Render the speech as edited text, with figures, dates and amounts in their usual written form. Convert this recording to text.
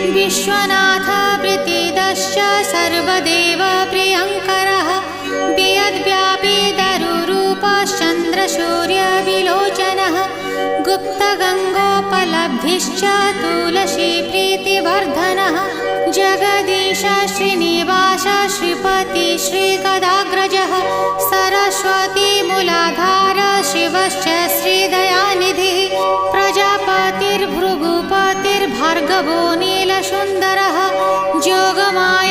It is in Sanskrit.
विश्वनाथ प्रीतिदश्च सर्वदेव प्रियङ्करः वियद्व्यापी दरुरूपश्चन्द्रसूर्यविलोचनः गुप्तगङ्गोपलब्धिश्च तुलसीप्रीतिवर्धनः जगदीश श्रीनिवास श्रीपति श्रीगदाग्रजः सरस्वतीमूलाधार शिवश्च श्रीदयानिधिः प्रजापतिर्भृगुपतिर्भार्गवो नीलसुन्दरः जोगमाया